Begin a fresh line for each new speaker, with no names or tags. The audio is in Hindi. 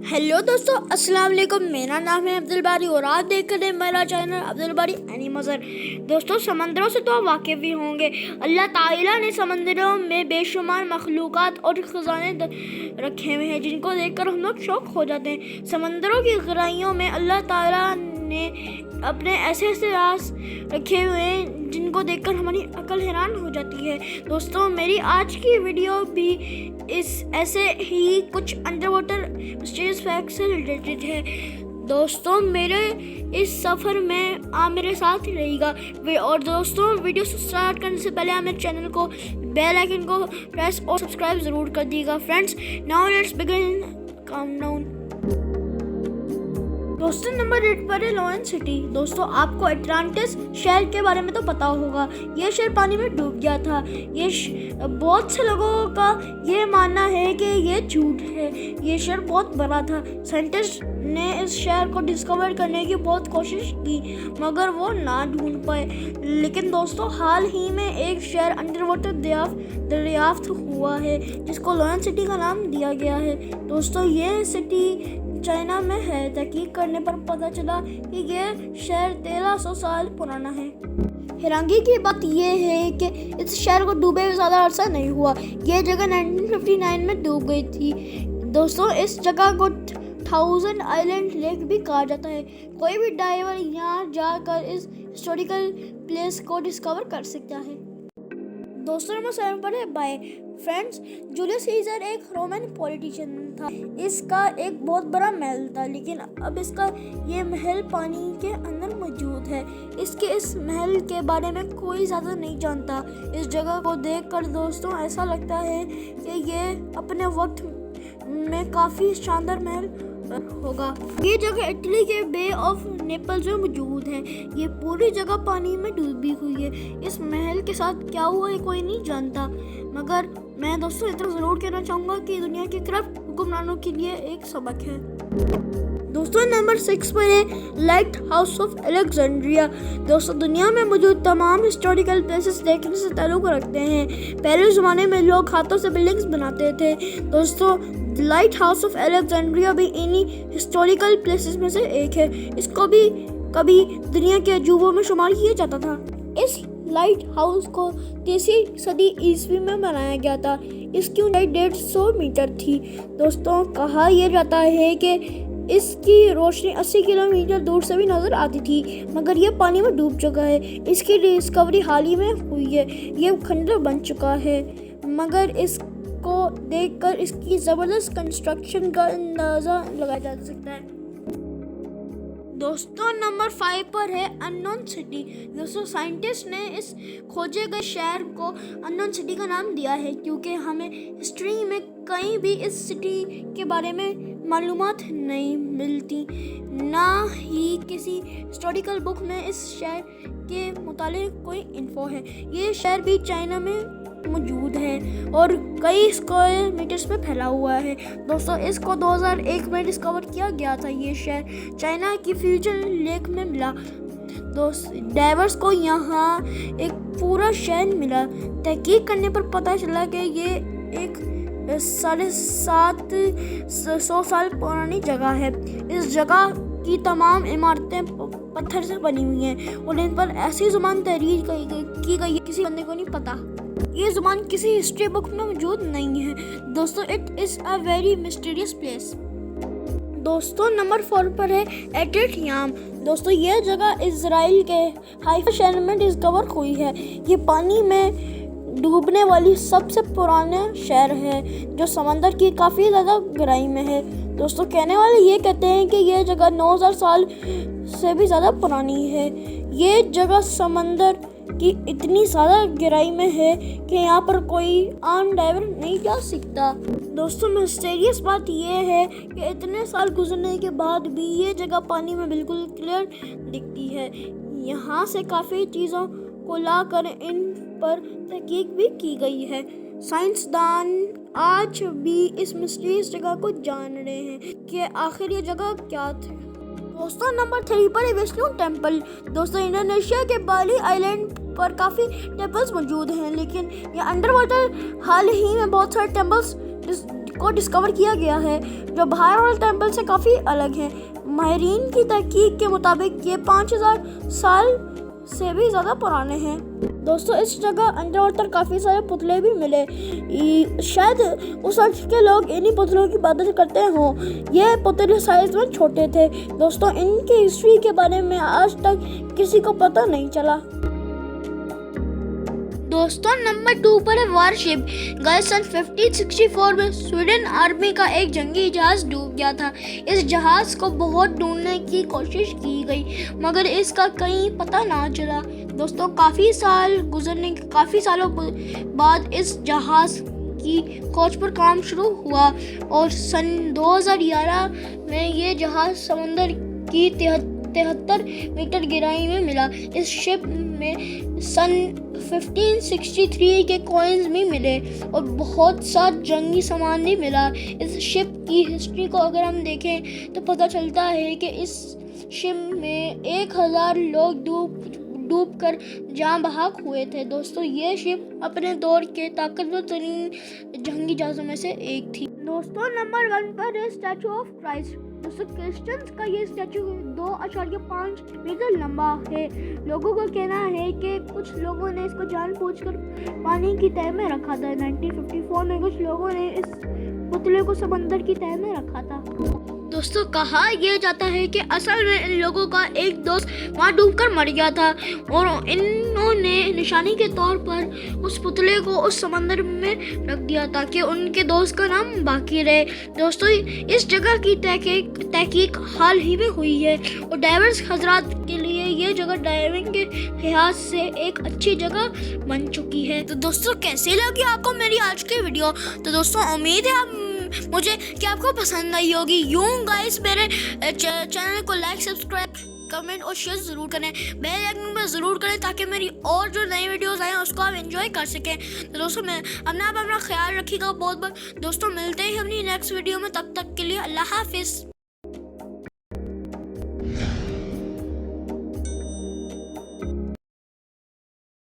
हेलो दोस्तों, अस्सलाम वालेकुम। मेरा नाम है अब्दुल बारी और आप देख रहे हैं मेरा चैनल अब्दुल बारी एनिमल्स। दोस्तों, समंदरों से तो आप वाकिफ़ भी होंगे। अल्लाह ताला ने समंदरों में बेशुमार मखलूक़ात और ख़ज़ाने रखे हुए हैं जिनको देखकर हम लोग शौक हो जाते हैं। समंदरों की गहराइयों में अल्लाह ताला ने अपने ऐसे ऐसे राज रखे हुए हैं जिनको देखकर हमारी अकल हैरान हो जाती है। दोस्तों, मेरी आज की वीडियो भी इस ऐसे ही कुछ अंडर वाटर मिस्टीरियस फैक्ट से रिलेटेड है। दोस्तों, मेरे इस सफ़र में आप मेरे साथ रहिएगा। और दोस्तों, वीडियो स्टार्ट करने से पहले आप मेरे चैनल को बेल आइकन को प्रेस और सब्सक्राइब ज़रूर कर दीजिएगा। Friends, now let's begin countdown. दोस्तों, नंबर 8 पर है लॉयन सिटी। दोस्तों, आपको अटलांटिस शहर के बारे में तो पता होगा। यह शहर पानी में डूब गया था। बहुत से लोगों का ये मानना है कि ये झूठ है। ये शहर बहुत बड़ा था। साइंटिस्ट ने इस शहर को डिस्कवर करने की बहुत कोशिश की मगर वो ना ढूंढ पाए। लेकिन दोस्तों, हाल ही में एक शहर अंडर वाटर दरियाफ्त हुआ है जिसको लॉयन सिटी का नाम दिया गया है। दोस्तों, ये सिटी चाइना में है। तहकीक करने पर पता चला कि यह शहर 1300 साल पुराना है। हैरानगी की बात यह है कि इस शहर को डूबे ज़्यादा अरसा नहीं हुआ। यह जगह 1959 में डूब गई थी। दोस्तों, इस जगह को 1000 आइलैंड लेक भी कहा जाता है। कोई भी डाइवर यहाँ जाकर इस हिस्टोरिकल प्लेस को डिस्कवर कर सकता है। दोस्तों, नंबर 7 पर है बाय। फ्रेंड्स, जूलियस सीजर एक रोमन पॉलिटिशियन था। इसका एक बहुत बड़ा महल था, लेकिन अब इसका ये महल पानी के अंदर मौजूद है। इस महल के बारे में कोई ज़्यादा नहीं जानता। इस जगह को देखकर दोस्तों ऐसा लगता है कि ये अपने वक्त में काफ़ी शानदार महल होगा। ये जगह इटली के बे ऑफ नेपल्स में मौजूद है। ये पूरी जगह पानी में डूबी हुई है। इस महल के साथ क्या हुआ है कोई नहीं जानता, मगर मैं दोस्तों इतना ज़रूर कहना चाहूँगा कि दुनिया के करप्ट हुक्मरानों के लिए एक सबक है। दोस्तों, नंबर 6 पर है लाइट हाउस ऑफ अलेक्जेंड्रिया। दोस्तों, दुनिया में मौजूद तमाम हिस्टोरिकल प्लेसेस देखने से ताल्लुक़ रखते हैं। पहले ज़माने में लोग हाथों से बिल्डिंग्स बनाते थे। दोस्तों, लाइट हाउस ऑफ अलेक्जेंड्रिया भी इन्हीं हिस्टोरिकल प्लेसेस में से एक है। इसको भी कभी दुनिया के अजूबों में शुमार किया जाता था। इस लाइट हाउस को 3वीं सदी ईस्वी में बनाया गया था। इसकी ऊंचाई 150 मीटर थी। दोस्तों, कहा यह जाता है कि इसकी रोशनी 80 किलोमीटर दूर से भी नजर आती थी, मगर यह पानी में डूब चुका है। इसकी डिस्कवरी हाल ही में हुई है। यह खंडर बन चुका है, मगर इसको देखकर इसकी ज़बरदस्त कंस्ट्रक्शन का अंदाज़ा लगाया जा सकता है। दोस्तों, नंबर 5 पर है अननोन सिटी। दोस्तों, साइंटिस्ट ने इस खोजे गए शहर को अननोन सिटी का नाम दिया है क्योंकि हमें हिस्ट्री में कहीं भी इस सिटी के बारे में मालूमात नहीं मिलती, ना ही किसी हिस्टोरिकल बुक में इस शहर के मुतालिक कोई इन्फो है। ये शहर भी चाइना में मौजूद है और कई स्क्वायर मीटर्स में फैला हुआ है। दोस्तों, इसको 2001 में डिस्कवर किया गया था। ये शहर चाइना की फ्यूजन लेक में मिला। दोस्तों, डाइवर्स को यहाँ एक पूरा शहर मिला। तहकीक करने पर पता चला कि ये एक 750 साल पुरानी जगह है। इस जगह की तमाम इमारतें पत्थर से बनी हुई हैं और इन पर ऐसी ज़ुबान तहरीर की गई है किसी बंदे को नहीं पता। ये ज़ुबान किसी हिस्ट्री बुक में मौजूद नहीं है। दोस्तों, it is a very mysterious place. दोस्तों, नंबर 4 पर है एटेट याम। दोस्तों, यह जगह इजराइल के हाइफा शहर में डिस्कवर हुई है। ये पानी में डूबने वाली सबसे पुराना शहर है जो समंदर की काफ़ी ज़्यादा गहराई में है। दोस्तों, कहने वाले ये कहते हैं कि यह जगह 9000 साल से भी ज़्यादा पुरानी है। ये जगह समंदर की इतनी ज़्यादा गहराई में है कि यहाँ पर कोई आम डाइवर नहीं जा सकता। दोस्तों, मिस्टीरियस बात यह है कि इतने साल गुजरने के बाद भी ये जगह पानी में बिल्कुल क्लियर दिखती है। यहाँ से काफ़ी चीज़ों को लाकर इन पर तहकीक भी की गई है। साइंसदान आज भी इस मिस्टीरियस जगह को जान रहे हैं कि आखिर ये जगह क्या थी। दोस्तों, नंबर 3 पर है विष्णु टेम्पल। दोस्तों, इंडोनेशिया के बाली आइलैंड पर काफ़ी टेम्पल्स मौजूद हैं, लेकिन ये अंडर वाटर हाल ही में बहुत सारे टेम्पल्स को डिस्कवर किया गया है जो बाहर वाले टेम्पल से काफ़ी अलग है। माहिरीन की तहकीक के मुताबिक ये 5000 साल से भी ज़्यादा पुराने हैं। दोस्तों इस जगह अंडर काफ़ी सारे पुतले भी मिले। शायद उस वक्त के लोग इन्हीं पुतलों की इबादत करते हों। ये पुतले साइज में छोटे थे। दोस्तों इनकी हिस्ट्री के बारे में आज तक किसी को पता नहीं चला। दोस्तों नंबर 2 पर है वारशिप। गाइस सन 1564 में स्वीडन आर्मी का एक जंगी जहाज डूब गया था। इस जहाज को बहुत ढूंढने की कोशिश की गई मगर इसका कहीं पता ना चला। दोस्तों काफ़ी सालों बाद इस जहाज की खोज पर काम शुरू हुआ और सन 2011 में ये जहाज समंदर की 73 मीटर गहराई में मिला। इस शिप में सन 1563 के कॉइन्स भी मिले और बहुत सा जंगी सामान भी मिला। इस शिप की हिस्ट्री को अगर हम देखें तो पता चलता है कि इस शिप में 1000 लोग डूब कर जान बहक हुए थे। दोस्तों ये शिप अपने दौर के ताकतवर तरीन जंगी जहाज़ों में से एक थी। दोस्तों नंबर 1 पर है स्टैचू ऑफ क्राइस्ट। दोस्तों क्रिश्चियंस का ये स्टैचू 2.5 मीटर लंबा है। लोगों का कहना है कि कुछ लोगों ने इसको जानबूझकर पानी की तह में रखा था। 1954 में कुछ लोगों ने इस पुतले को समंदर की तह में रखा था। दोस्तों कहा यह जाता है कि असल में इन लोगों का एक दोस्त वहाँ डूबकर मर गया था और इन्होंने निशानी के तौर पर उस पुतले को उस समंदर में रख दिया ताकि उनके दोस्त का नाम बाकी रहे। दोस्तों इस जगह की तहकीक हाल ही में हुई है और डाइवर्स हजरात के लिए ये जगह डाइविंग के लिहाज से एक अच्छी जगह बन चुकी है। तो दोस्तों कैसे लगी आपको मेरी आज की वीडियो? तो दोस्तों उम्मीद है आपको पसंद आई होगी। यूं गाइस मेरे चैनल को लाइक, सब्सक्राइब, कमेंट और शेयर जरूर करें। बेल आइकन पर जरूर करें ताकि मेरी और जो नई वीडियोस आए उसको आप एंजॉय कर सकें। तो दोस्तों मैं अपना ख्याल रखिएगा बहुत। दोस्तों मिलते हैं अपनी नेक्स्ट वीडियो में। तब तक के लिए अल्लाह हाफिज़।